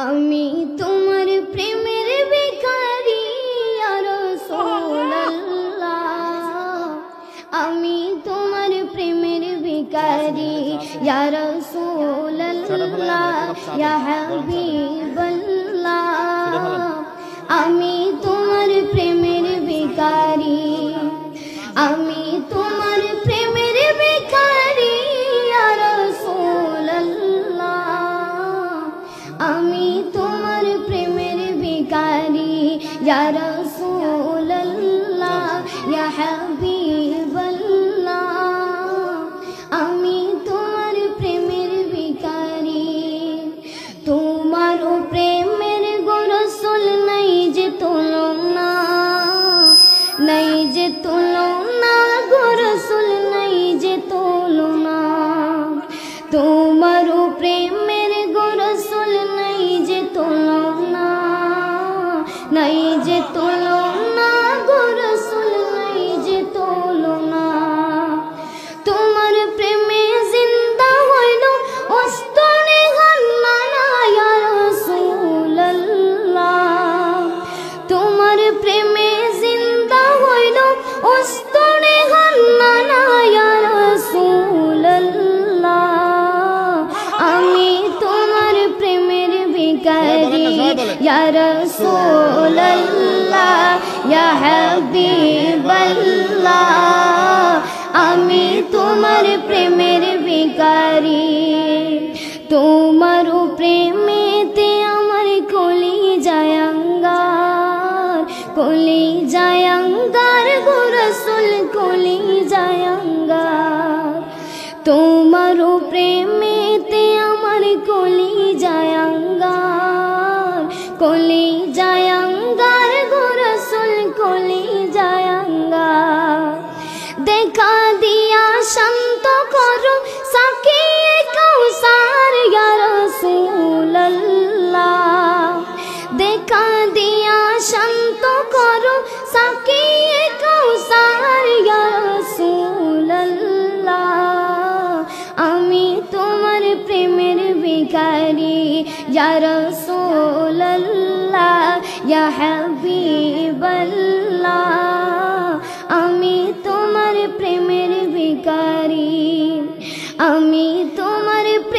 আমি তোমার প্রেমের ভিখারি ইয়া রাসূলুল্লাহ, আমি তোমার প্রেমের ভিখারি ইয়া রাসূলুল্লাহ ইয়া হাবিবাল্লাহ, আমি তোমার প্রেমের ভিখারি, আমি তোমার প্রেমের ভিখারি ইয়া রাসূলুল্লাহ, আমি তোমার প্রেমের ভিখারি ইয়া রাসূলুল্লাহ ইয়া হাবিবাল্লাহ, আমি তোমার প্রেমের ভিখারি। তোমার প্রেমের গো রাসূল নাই যে তুলনা, নাই যে তুলনা গো রাসূল নাই যে তুলনা, তোমার প্রেমের গো রাসূল নাই যে তুলনা, নাই যে তুলনা গো রাসূল নাই যে তুলনা। তোমার প্রেমে জিন্দা হইল ওস্তনে গান্নানা ইয়া রাসূলুল্লাহ, তোমার প্রেমে জিন্দা হইল ওস্তনে গান্নানা ইয়া রাসূলুল্লাহ, আমি তোমার প্রেমের ভিখারি ইয়া রাসূলুল্লাহ ইয়া হাবিবাল্লাহ, আমি তোমার প্রেমের ভিখারি। তোমার প্রেমেতে আমার কলি জায়াঙ্গার, কলি জায়াঙ্গার গো রাসূল কলি জায়াঙ্গার, তোমার প্রেমেতে আমার কলি জায়াঙ্গার, কলি জায়াঙ্গার গো রাসূল কলি জায়াঙ্গার। দেখা দিয়া শান্ত করো সাকিয়ে কাউসার ইয়া রাসূলুল্লাহ, দেখা দিয়া শান্ত করো সাকিয়ে কাউসার ইয়া রাসূলুল্লাহ, আমি তোমার প্রেমের ভিখারি ইয়া রাসূলুল্লাহ ইয়া হাবিবাল্লাহ।